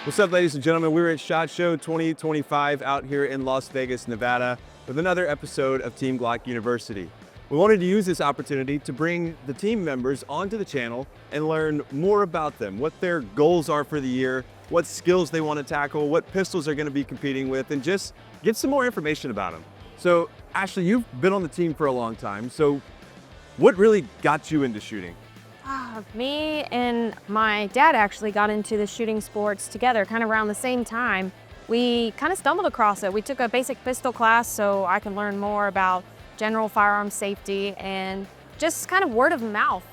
What's up, ladies and gentlemen? We're at SHOT Show 2025 out here in Las Vegas, Nevada, with another episode of Team GLOCK University. We wanted to use this opportunity to bring the team members onto the channel and learn more about them, what their goals are for the year, what skills they want to tackle, what pistols they're going to be competing with, and just get some more information about them. So, Ashley, you've been on the team for a long time. So, what really got you into shooting? Me and my dad actually got into the shooting sports together kind of around the same time. We kind of stumbled across it. We took a basic pistol class so I could learn more about general firearm safety and just kind of word of mouth.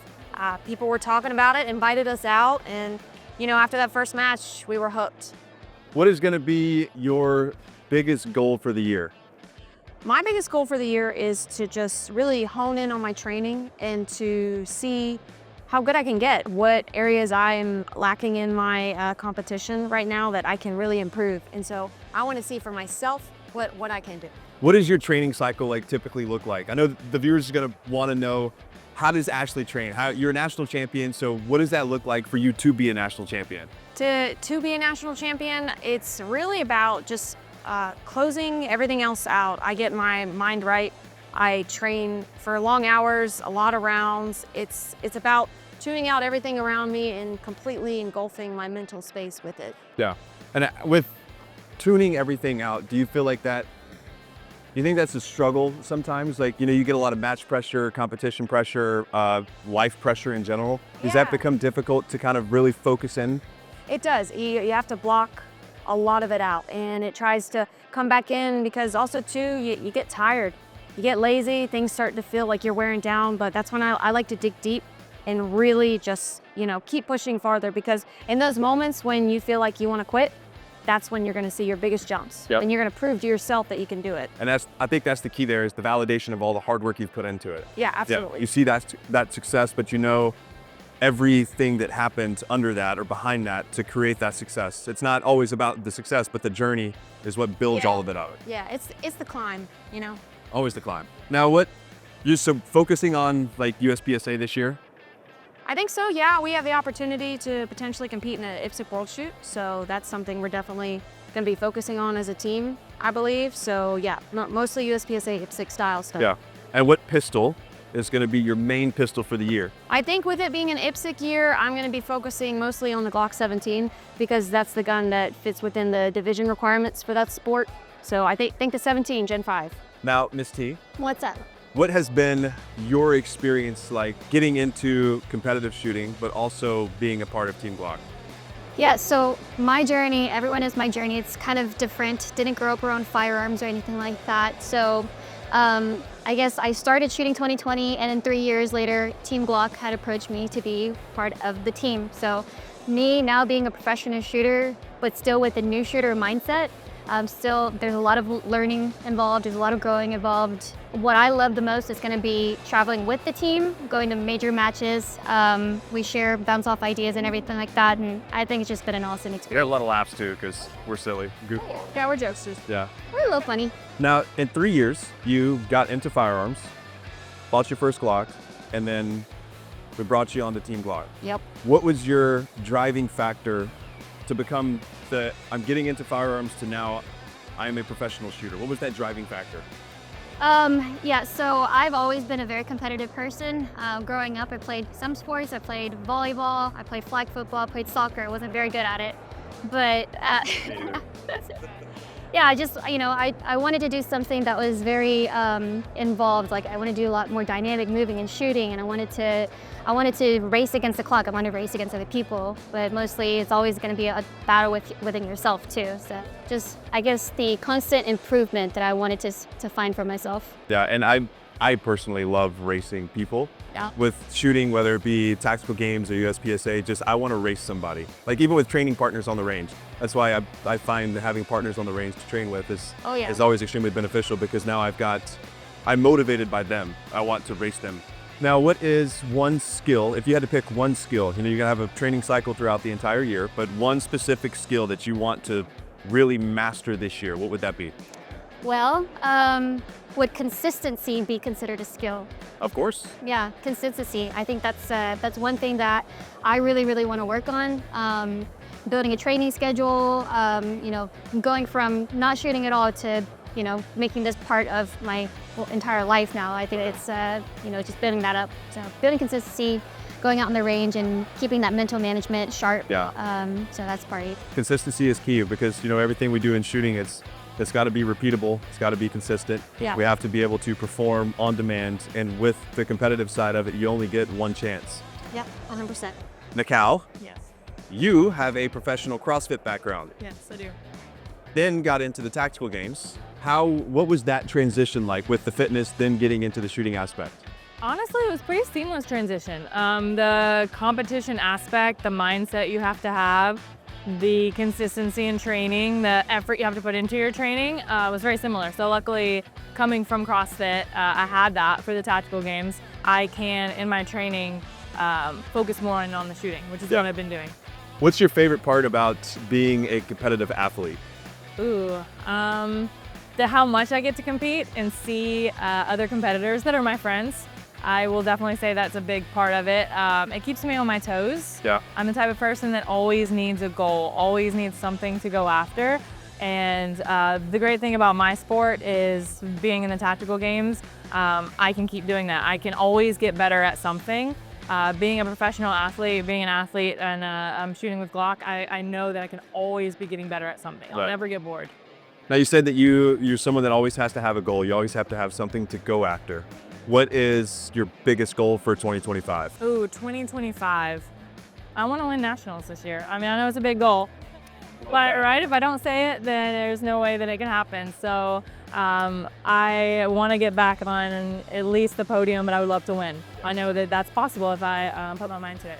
People were talking about it, invited us out, and after that first match, we were hooked. What is going to be your biggest goal for the year? My biggest goal for the year is to just really hone in on my training and to see how good I can get, what areas I'm lacking in my competition right now that I can really improve. And so I want to see for myself what I can do. What does your training cycle typically look like? I know the viewers are going to want to know, how does Ashley train? You're a national champion, so what does that look like for you to be a national champion? To be a national champion, it's really about just closing everything else out. I get my mind right. I train for long hours, a lot of rounds. It's about tuning out everything around me and completely engulfing my mental space with it. Yeah, and with tuning everything out, do you feel like that, you think that's a struggle sometimes? Like, you get a lot of match pressure, competition pressure, life pressure in general. Does that become difficult to kind of really focus in? It does. You have to block a lot of it out, and it tries to come back in because also too, you get tired. You get lazy, things start to feel like you're wearing down, but that's when I like to dig deep and really just, keep pushing farther, because in those moments when you feel like you want to quit, that's when you're going to see your biggest jumps. Yep. And you're going to prove to yourself that you can do it. And I think that's the key there, is the validation of all the hard work you've put into it. Yeah, absolutely. Yeah, you see that success, but everything that happens under that or behind that to create that success. It's not always about the success, but the journey is what builds all of it out. Yeah, it's the climb, Always the climb. Now, you're so focusing on like USPSA this year? I think so, yeah. We have the opportunity to potentially compete in an IPSC World Shoot, so that's something we're definitely going to be focusing on as a team, I believe. So yeah, mostly USPSA IPSC style stuff. Yeah. And what pistol is going to be your main pistol for the year? I think with it being an IPSC year, I'm going to be focusing mostly on the Glock 17 because that's the gun that fits within the division requirements for that sport. So I think the 17, Gen 5. Now, Miss T. What's up? What has been your experience like getting into competitive shooting, but also being a part of Team GLOCK? Yeah, so my journey, everyone has my journey. It's kind of different. Didn't grow up around firearms or anything like that. So I guess I started shooting 2020, and then 3 years later, Team GLOCK had approached me to be part of the team. So me now being a professional shooter, but still with a new shooter mindset, there's a lot of learning involved, there's a lot of growing involved. What I love the most is going to be traveling with the team, going to major matches. We share, bounce off ideas and everything like that, and I think it's just been an awesome experience. You got a lot of laughs too, because we're silly. Yeah, we're jokesters. Yeah. We're a little funny. Now, in 3 years, you got into firearms, bought your first Glock, and then we brought you on to Team GLOCK. Yep. What was your driving factor to become I'm getting into firearms to now I am a professional shooter? What was that driving factor? Yeah, so I've always been a very competitive person. Growing up, I played some sports. I played volleyball, I played flag football, I played soccer. I wasn't very good at it, but yeah, I wanted to do something that was very involved. Like I want to do a lot more dynamic moving and shooting, and I wanted to race against the clock. I wanted to race against other people, but mostly it's always going to be a battle within yourself too. So just, I guess, the constant improvement that I wanted to find for myself. Yeah, and I personally love racing people. Yeah. With shooting, whether it be tactical games or USPSA, I want to race somebody. Like even with training partners on the range. That's why I find that having partners on the range to train with is always extremely beneficial, because now I'm motivated by them. I want to race them. Now, what is one skill, if you had to pick one skill, you're gonna have a training cycle throughout the entire year, but one specific skill that you want to really master this year, what would that be? Well, would consistency be considered a skill? Of course. Yeah, consistency. I think that's one thing that I really, really want to work on. building a training schedule, going from not shooting at all to, making this part of my entire life now. I think it's, just building that up. So building consistency, going out in the range and keeping that mental management sharp. Yeah. So that's part 8. Consistency is key because, everything we do in shooting, it's got to be repeatable. It's got to be consistent. Yeah. We have to be able to perform on demand. And with the competitive side of it, you only get one chance. Yeah, 100%. Nikal, Yes. you have a professional CrossFit background. Yes, I do. Then got into the tactical games. What was that transition like with the fitness, then getting into the shooting aspect? Honestly, it was pretty seamless transition. The competition aspect, the mindset you have to have, the consistency in training, the effort you have to put into your training was very similar. So luckily, coming from CrossFit, I had that for the tactical games. I can, in my training, focus more on the shooting, which is what I've been doing. What's your favorite part about being a competitive athlete? Ooh, how much I get to compete and see other competitors that are my friends. I will definitely say that's a big part of it. It keeps me on my toes. Yeah. I'm the type of person that always needs a goal, always needs something to go after. And the great thing about my sport is being in the tactical games, I can keep doing that. I can always get better at something. Being a professional athlete, being an athlete, and I'm shooting with Glock, I know that I can always be getting better at something. I'll Right. never get bored. Now you said that you're someone that always has to have a goal. You always have to have something to go after. What is your biggest goal for 2025? Ooh, 2025. I want to win nationals this year. I mean, I know it's a big goal, but right, if I don't say it, then there's no way that it can happen. So I want to get back on at least the podium, but I would love to win. I know that that's possible if I put my mind to it.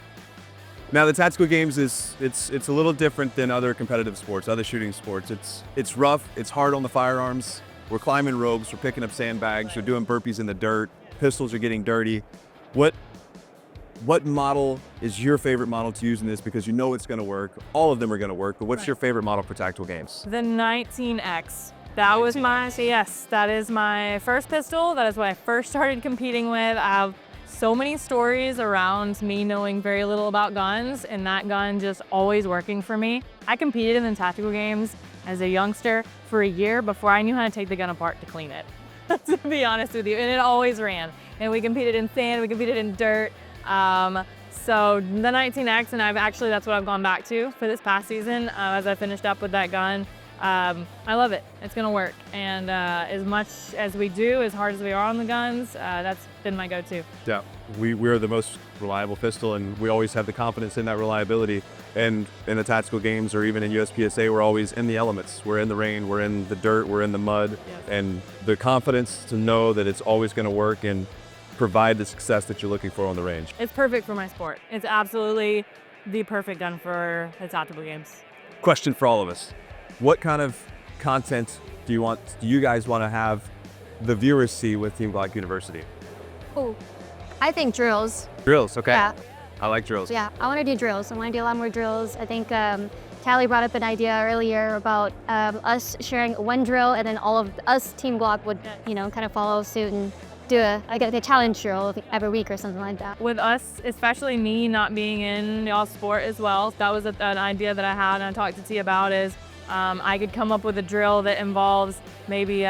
Now the tactical games it's a little different than other competitive sports, other shooting sports. It's rough, it's hard on the firearms. We're climbing ropes, we're picking up sandbags, we're doing burpees in the dirt, pistols are getting dirty. What model is your favorite model to use in this? Because you know it's gonna work. All of them are gonna work, but what's your favorite model for tactical games? The 19X. That was that is my first pistol. That is what I first started competing with. I have so many stories around me knowing very little about guns and that gun just always working for me. I competed in the tactical games as a youngster for a year before I knew how to take the gun apart to clean it, to be honest with you, and it always ran. And we competed in sand, we competed in dirt. So the 19X, and that's what I've gone back to for this past season as I finished up with that gun. I love it. It's gonna work. And as much as we do, as hard as we are on the guns, that's been my go-to. Yeah, we're the most reliable pistol, and we always have the confidence in that reliability. And in the tactical games, or even in USPSA, we're always in the elements. We're in the rain, we're in the dirt, we're in the mud, Yes. and the confidence to know that it's always going to work and provide the success that you're looking for on the range. It's perfect for my sport. It's absolutely the perfect gun for the tactical games. Question for all of us: what kind of content do you guys want to have the viewers see with Team GLOCK University? Oh, I think drills. Drills, okay. Yeah. I like drills. Yeah, I want to do drills. I want to do a lot more drills. I think Callie brought up an idea earlier about us sharing one drill, and then all of us Team GLOCK would, kind of follow suit and do a challenge drill every week or something like that. With us, especially me not being in y'all's sport as well, that was an idea that I had and I talked to T about is I could come up with a drill that involves maybe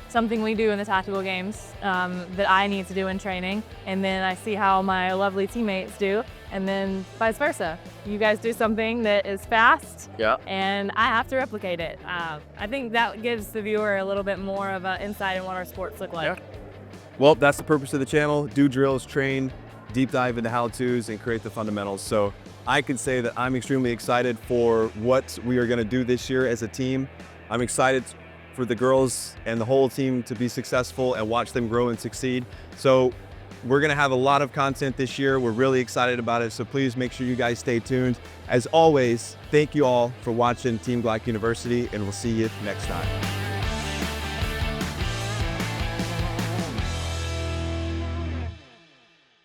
something we do in the tactical games that I need to do in training, and then I see how my lovely teammates do, and then vice versa. You guys do something that is fast, Yeah. and I have to replicate it. I think that gives the viewer a little bit more of an insight in what our sports look like. Yeah. Well, that's the purpose of the channel. Do drills, train, deep dive into how-tos, and create the fundamentals. So I can say that I'm extremely excited for what we are going to do this year as a team. I'm excited for the girls and the whole team to be successful and watch them grow and succeed. So we're going to have a lot of content this year. We're really excited about it. So please make sure you guys stay tuned. As always, thank you all for watching Team GLOCK University, and we'll see you next time.